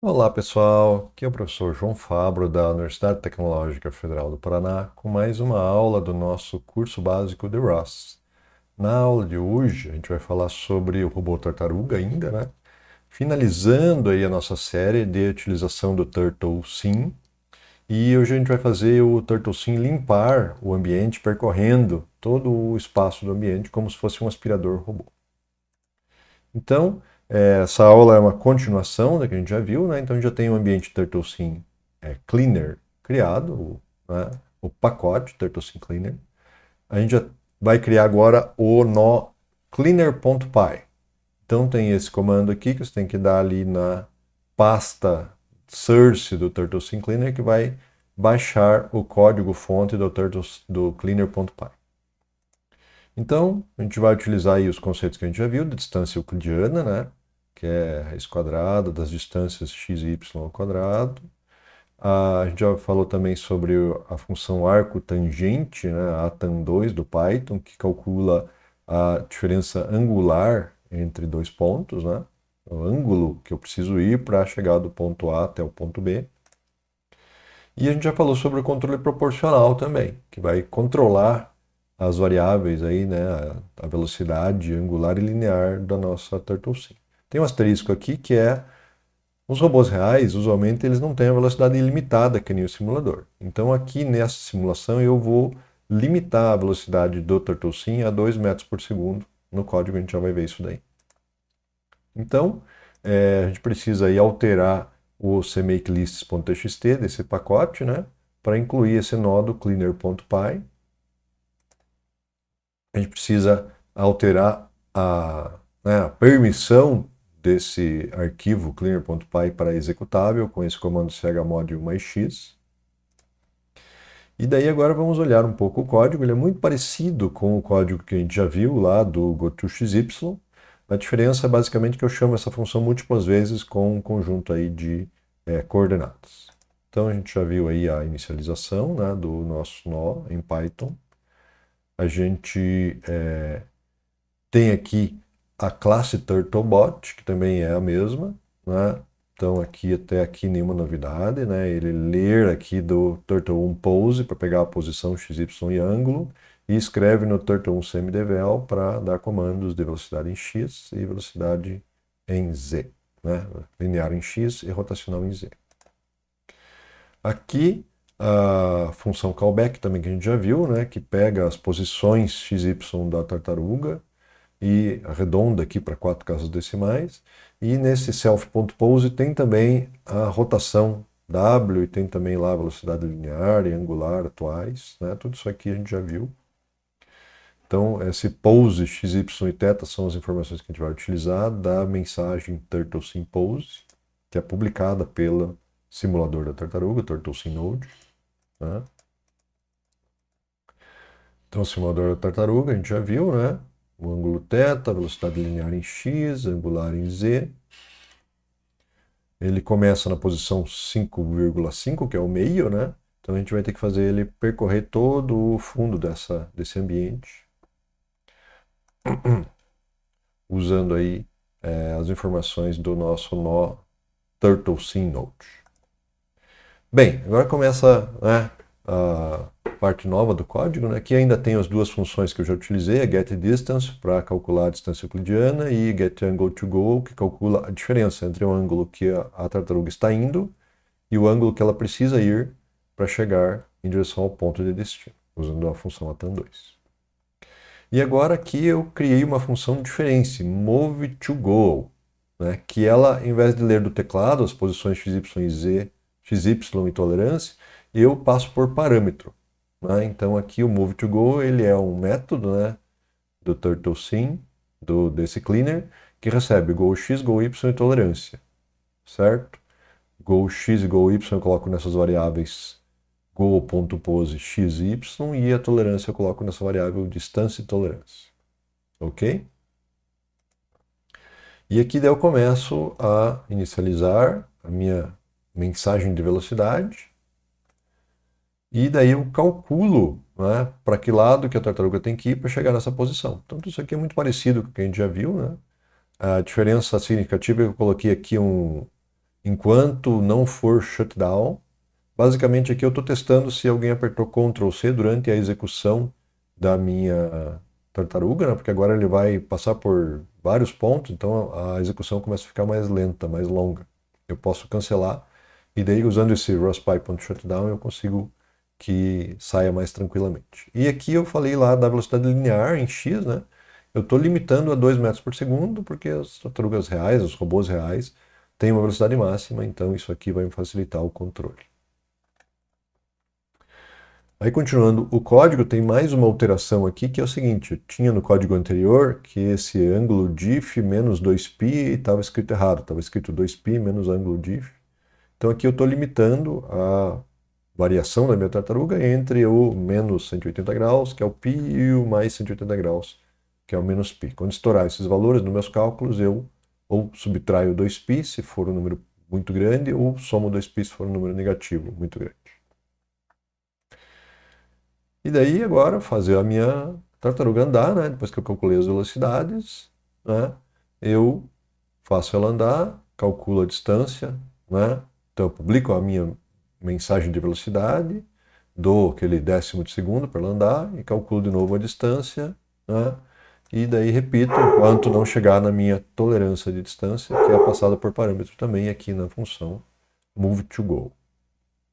Olá pessoal, aqui é o professor João Fabro da Universidade Tecnológica Federal do Paraná com mais uma aula do nosso curso básico de Rust. Na aula de hoje a gente vai falar sobre o robô tartaruga ainda, né? Finalizando aí a nossa série de utilização do TurtleSim e hoje a gente vai fazer o TurtleSim limpar o ambiente percorrendo todo o espaço do ambiente como se fosse um aspirador robô. Então, essa aula é uma continuação da que a gente já viu, né? Então, a gente já tem o ambiente TurtleSim Cleaner criado, né? O pacote TurtleSim Cleaner. A gente já vai criar agora o nó cleaner.py. Então, tem esse comando aqui que você tem que dar ali na pasta source do TurtleSim Cleaner que vai baixar o código-fonte do cleaner.py. Então, a gente vai utilizar aí os conceitos que a gente já viu, de distância euclidiana, né? Que é raiz quadrada das distâncias x e y ao quadrado. A gente já falou também sobre a função arco tangente, né? A tan2 do Python, que calcula a diferença angular entre dois pontos, né? O ângulo que eu preciso ir para chegar do ponto A até o ponto B. E a gente já falou sobre o controle proporcional também, que vai controlar as variáveis aí, né, a velocidade angular e linear da nossa TurtleSim. Tem um asterisco aqui que é os robôs reais, usualmente eles não têm a velocidade ilimitada que nem o simulador. Então aqui nessa simulação eu vou limitar a velocidade do TurtleSim a 2 metros por segundo. No código a gente já vai ver isso daí. Então, a gente precisa aí alterar o cmakeLists.txt desse pacote, né, para incluir esse nó do cleaner.py. A gente precisa alterar né, a permissão desse arquivo cleaner.py para executável com esse comando chmod mais x. E daí agora vamos olhar um pouco o código. Ele é muito parecido com o código que a gente já viu lá do goToXY. A diferença é basicamente que eu chamo essa função múltiplas vezes com um conjunto aí de coordenadas. Então a gente já viu aí a inicialização, né, do nosso nó em Python. A gente tem aqui a classe TurtleBot, que também é a mesma, né? Então aqui até aqui nenhuma novidade, né? Ele ler aqui do Turtle1Pose para pegar a posição x, y e ângulo e escreve no Turtle1SemiDevel para dar comandos de velocidade em x e velocidade em z, né? Linear em x e rotacional em z. Aqui a função callback também que a gente já viu, né? Que pega as posições x, y da tartaruga e arredonda aqui para 4 casas decimais. E nesse self.pose tem também a rotação W e tem também lá a velocidade linear e angular atuais, né? Tudo isso aqui a gente já viu. Então, esse pose, x, y e θ são as informações que a gente vai utilizar da mensagem TurtleSim Pose, que é publicada pelo simulador da tartaruga, TurtleSim Node, né? Então, o simulador da tartaruga a gente já viu, né? O ângulo θ, velocidade linear em x, angular em z. Ele começa na posição 5,5, que é o meio, né? Então a gente vai ter que fazer ele percorrer todo o fundo desse ambiente, usando aí as informações do nosso nó TurtleSim Node. Bem, agora começa, né, a parte nova do código, né? Aqui ainda tem as duas funções que eu já utilizei, a getDistance para calcular a distância euclidiana e getAngleToGo, que calcula a diferença entre o ângulo que a tartaruga está indo e o ângulo que ela precisa ir para chegar em direção ao ponto de destino, usando a função atan2. E agora aqui eu criei uma função diferente, moveToGo, né, que ela, em vez de ler do teclado as posições x, y e z, x, y e tolerância, eu passo por parâmetro. Né? Então aqui o moveToGo ele é um método, né, do TurtleSim, desse cleaner, que recebe GoX, GoY e tolerância, certo? GoX e GoY eu coloco nessas variáveis go.pose x e y e a tolerância eu coloco nessa variável distância e tolerância. Ok? E aqui daí eu começo a inicializar a minha mensagem de velocidade e daí eu calculo, né, para que lado que a tartaruga tem que ir para chegar nessa posição. Então isso aqui é muito parecido com o que a gente já viu, né? A diferença significativa é que eu coloquei aqui um enquanto não for shutdown. Basicamente aqui eu estou testando se alguém apertou Ctrl C durante a execução da minha tartaruga, né? Porque agora ele vai passar por vários pontos, então a execução começa a ficar mais lenta, mais longa. Eu posso cancelar e daí usando esse ROSPy.shutdown eu consigo que saia mais tranquilamente. E aqui eu falei lá da velocidade linear em X, né? Eu estou limitando a 2 metros por segundo porque as tartarugas reais, os robôs reais, têm uma velocidade máxima, então isso aqui vai me facilitar o controle. Aí, continuando, o código tem mais uma alteração aqui, que é o seguinte: eu tinha no código anterior que esse ângulo diff menos 2π estava escrito errado, estava escrito 2π menos ângulo diff. Então aqui eu estou limitando a variação da minha tartaruga entre o menos 180 graus, que é o π, e o mais 180 graus, que é o menos π. Quando estourar esses valores nos meus cálculos, eu ou subtraio 2π, se for um número muito grande, ou somo 2π se for um número negativo, muito grande. E daí agora fazer a minha tartaruga andar, né? Depois que eu calculei as velocidades, né? Eu faço ela andar, calculo a distância, né? Então eu publico a minha mensagem de velocidade, dou aquele décimo de segundo para ela andar e calculo de novo a distância, né? E daí repito enquanto não chegar na minha tolerância de distância, que é passada por parâmetro também aqui na função move_to_go,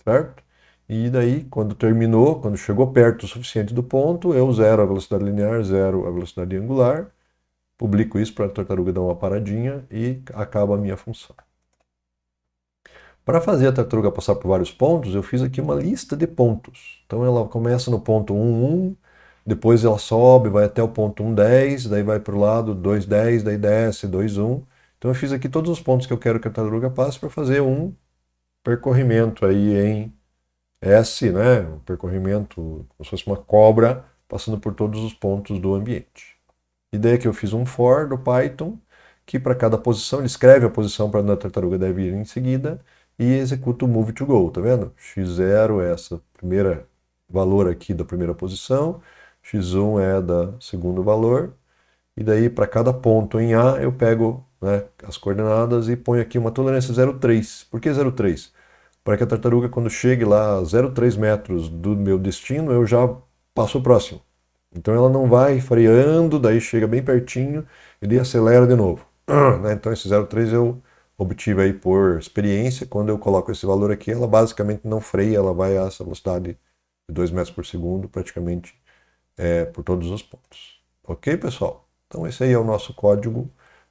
certo? E daí, quando terminou, quando chegou perto o suficiente do ponto, eu zero a velocidade linear, zero a velocidade angular, publico isso para a tartaruga dar uma paradinha e acaba a minha função. Para fazer a tartaruga passar por vários pontos, eu fiz aqui uma lista de pontos. Então ela começa no ponto 1, 1, depois ela sobe, vai até o ponto 1, 10, daí vai para o lado 2, 10, daí desce 2, 1. Então eu fiz aqui todos os pontos que eu quero que a tartaruga passe para fazer um percorrimento aí em S, né, um percorrimento como se fosse uma cobra passando por todos os pontos do ambiente. E daí que eu fiz um for do Python, que para cada posição, ele escreve a posição para onde a tartaruga deve ir em seguida e executa o move to go, tá vendo? x0 é essa primeira valor aqui da primeira posição, x1 é da segundo valor, e daí para cada ponto em A eu pego, né, as coordenadas e ponho aqui uma tolerância 0,3. Por que 0,3? Para que a tartaruga, quando chegue lá a 0,3 metros do meu destino, eu já passo o próximo. Então ela não vai freando, daí chega bem pertinho e daí acelera de novo. Então esse 0,3 eu obtive aí por experiência. Quando eu coloco esse valor aqui, ela basicamente não freia, ela vai a essa velocidade de 2 metros por segundo, praticamente por todos os pontos. Ok, pessoal? Então esse aí é o nosso código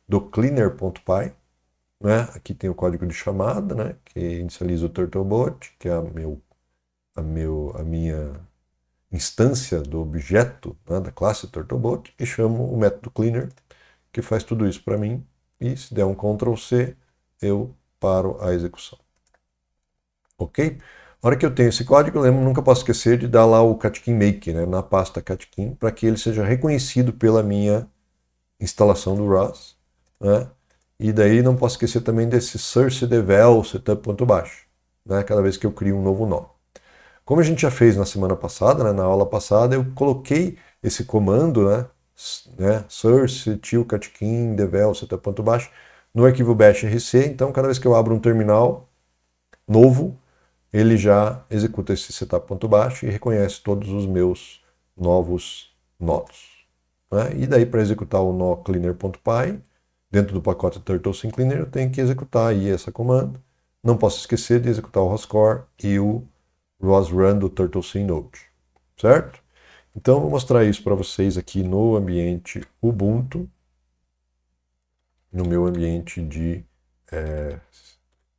do cleaner.py. Né? Aqui tem o código de chamada, né? Que inicializa o TurtleBot, que é a minha instância do objeto, né? Da classe TurtleBot, e chamo o método cleaner, que faz tudo isso para mim. E se der um Ctrl C, eu paro a execução. Ok? Na hora que eu tenho esse código, eu nunca posso esquecer de dar lá o catkin make, né? Na pasta catkin, para que ele seja reconhecido pela minha instalação do ROS, né? E daí não posso esquecer também desse source devel setup.bash, né? Cada vez que eu crio um novo nó. Como a gente já fez na semana passada, né? Na aula passada, eu coloquei esse comando, né? Source till catkin devel setup.bash no arquivo bash rc. Então, cada vez que eu abro um terminal novo, ele já executa esse setup.bash e reconhece todos os meus novos nodos. Né? E daí, para executar o nó cleaner.py, dentro do pacote TurtleSynCleaner, eu tenho que executar aí essa comanda. Não posso esquecer de executar o roscore e o rosrun do TurtleSynNode, certo? Então, vou mostrar isso para vocês aqui no ambiente Ubuntu, no meu ambiente de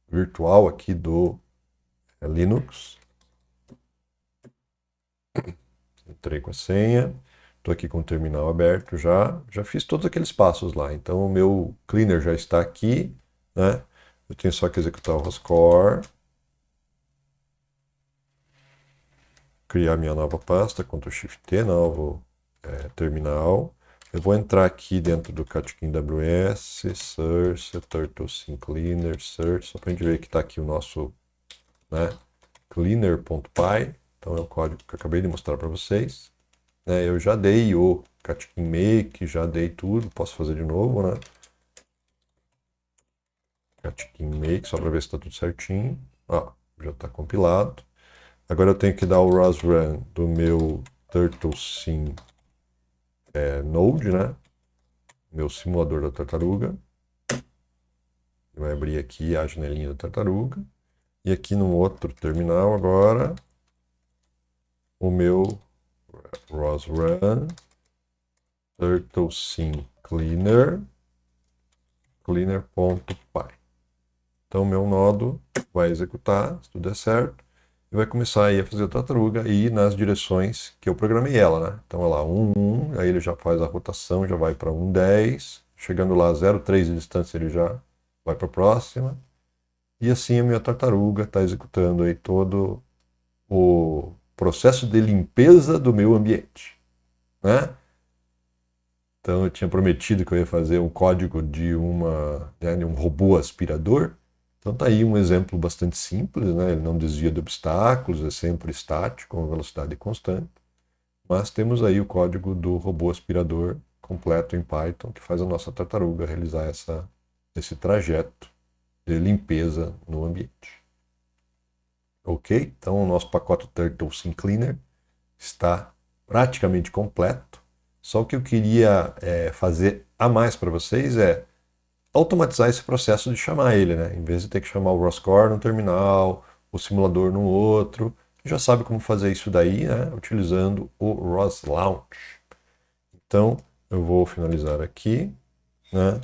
virtual aqui do Linux. Entrei com a senha, estou aqui com o terminal aberto já fiz todos aqueles passos lá. Então o meu cleaner já está aqui, né? Eu tenho só que executar o roscore, criar minha nova pasta, Ctrl Shift T, novo terminal. Eu vou entrar aqui dentro do catkin ws, source, TurtleSynCleaner, source, só para a gente ver que está aqui o nosso, né, cleaner.py. Então é o código que eu acabei de mostrar para vocês. Eu já dei o catkin make, já dei tudo, posso fazer de novo, né? Tick Make, só para ver se está tudo certinho. Ó, já está compilado. Agora eu tenho que dar o ROS Run do meu TurtleSim Node, né? Meu simulador da tartaruga. Vai abrir aqui a janelinha da tartaruga. E aqui no outro terminal agora, o meu ROS Run TurtleSim cleaner.py. Então, meu nodo vai executar, se tudo der certo, e vai começar aí a fazer a tartaruga e ir nas direções que eu programei ela, né? Então, olha lá, 1, aí ele já faz a rotação, já vai para 1,10, chegando lá 0,3 de distância ele já vai para a próxima, e assim a minha tartaruga está executando aí todo o processo de limpeza do meu ambiente, né? Então eu tinha prometido que eu ia fazer um código de um robô aspirador. Então tá aí um exemplo bastante simples, né? Ele não desvia de obstáculos, é sempre estático, com velocidade constante. Mas temos aí o código do robô aspirador completo em Python, que faz a nossa tartaruga realizar esse trajeto de limpeza no ambiente. Ok? Então o nosso pacote TurtleSim Cleaner está praticamente completo. Só o que eu queria fazer a mais para vocês é automatizar esse processo de chamar ele, né? Em vez de ter que chamar o ROSCore no terminal, o simulador no outro, já sabe como fazer isso daí, né? Utilizando o ROS Launch. Então, eu vou finalizar aqui, né?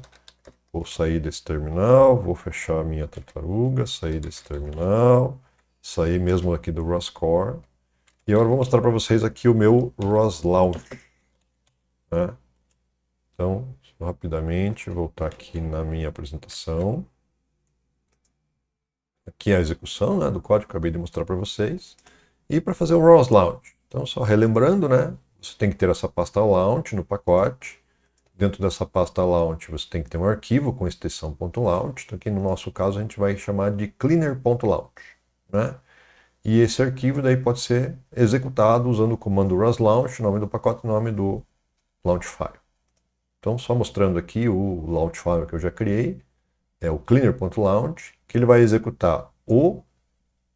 Vou sair desse terminal, vou fechar a minha tartaruga, sair desse terminal, sair mesmo aqui do ROSCore. E agora eu vou mostrar para vocês aqui o meu ROS Launch, né? Então, rapidamente, voltar aqui na minha apresentação. Aqui é a execução, né, do código que eu acabei de mostrar para vocês. E para fazer o ROS Launch. Então, só relembrando, né, você tem que ter essa pasta Launch no pacote. Dentro dessa pasta Launch, você tem que ter um arquivo com extensão .launch. Então, aqui no nosso caso, a gente vai chamar de cleaner.launch, né? E esse arquivo daí pode ser executado usando o comando roslaunch, nome do pacote, nome do launch file. Então, só mostrando aqui o launch file que eu já criei, é o cleaner.launch, que ele vai executar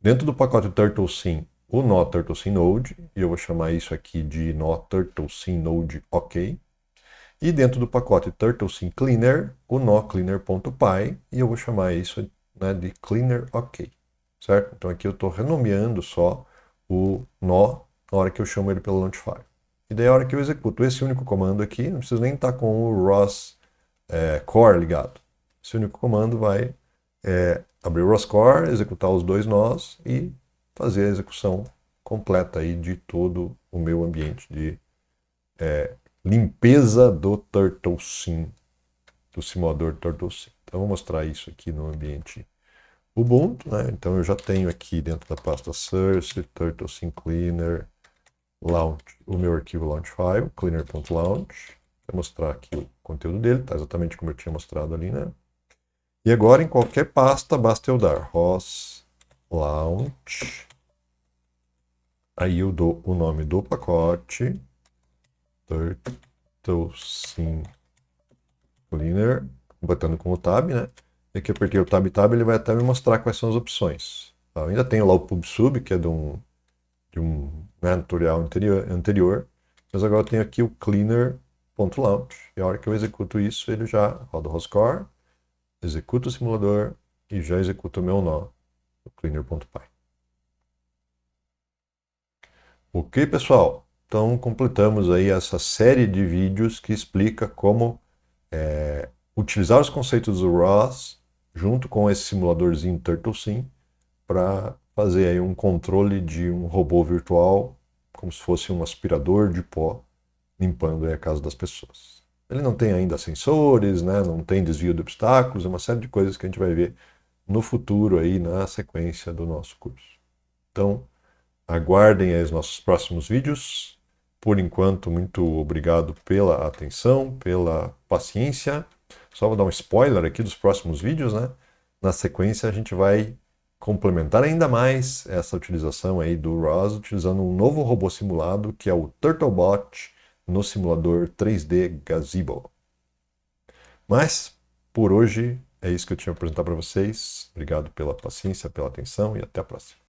dentro do pacote TurtleSim, o nó TurtleSim Node, e eu vou chamar isso aqui de nó TurtleSim Node OK. E dentro do pacote TurtleSim Cleaner, o nó cleaner.py, e eu vou chamar isso, né, de cleaner OK. Certo? Então aqui eu estou renomeando só o nó na hora que eu chamo ele pelo launch file. E daí a hora que eu executo esse único comando aqui, não preciso nem estar com o ROS core ligado. Esse único comando vai abrir o ROS core, executar os dois nós e fazer a execução completa aí de todo o meu ambiente de limpeza do TurtleSim, do simulador TurtleSim. Então eu vou mostrar isso aqui no ambiente Ubuntu, né? Então eu já tenho aqui dentro da pasta source, TurtleSim Cleaner, launch, o meu arquivo launch file, cleaner.launch. Vou mostrar aqui o conteúdo dele, tá exatamente como eu tinha mostrado ali, né? E agora em qualquer pasta basta eu dar ROS launch. Aí eu dou o nome do pacote, TurtleSim Cleaner, botando com o tab, né? E aqui eu apertei o tab, ele vai até me mostrar quais são as opções. Tá? Eu ainda tenho lá o PubSub, que é de um né, tutorial anterior, mas agora eu tenho aqui o cleaner.launch. E a hora que eu executo isso, ele já roda o ROSCore, executa o simulador e já executa o meu nó, o cleaner.py. Ok, pessoal? Então completamos aí essa série de vídeos que explica como utilizar os conceitos do ROS junto com esse simuladorzinho TurtleSim para fazer aí um controle de um robô virtual como se fosse um aspirador de pó limpando aí a casa das pessoas. Ele não tem ainda sensores, né? Não tem desvio de obstáculos, é uma série de coisas que a gente vai ver no futuro aí na sequência do nosso curso. Então, aguardem aí os nossos próximos vídeos. Por enquanto, muito obrigado pela atenção, pela paciência. Só vou dar um spoiler aqui dos próximos vídeos, né? Na sequência, a gente vai complementar ainda mais essa utilização aí do ROS, utilizando um novo robô simulado, que é o TurtleBot, no simulador 3D Gazebo. Mas, por hoje, É isso que eu tinha para apresentar para vocês. Obrigado pela paciência, pela atenção e até a próxima.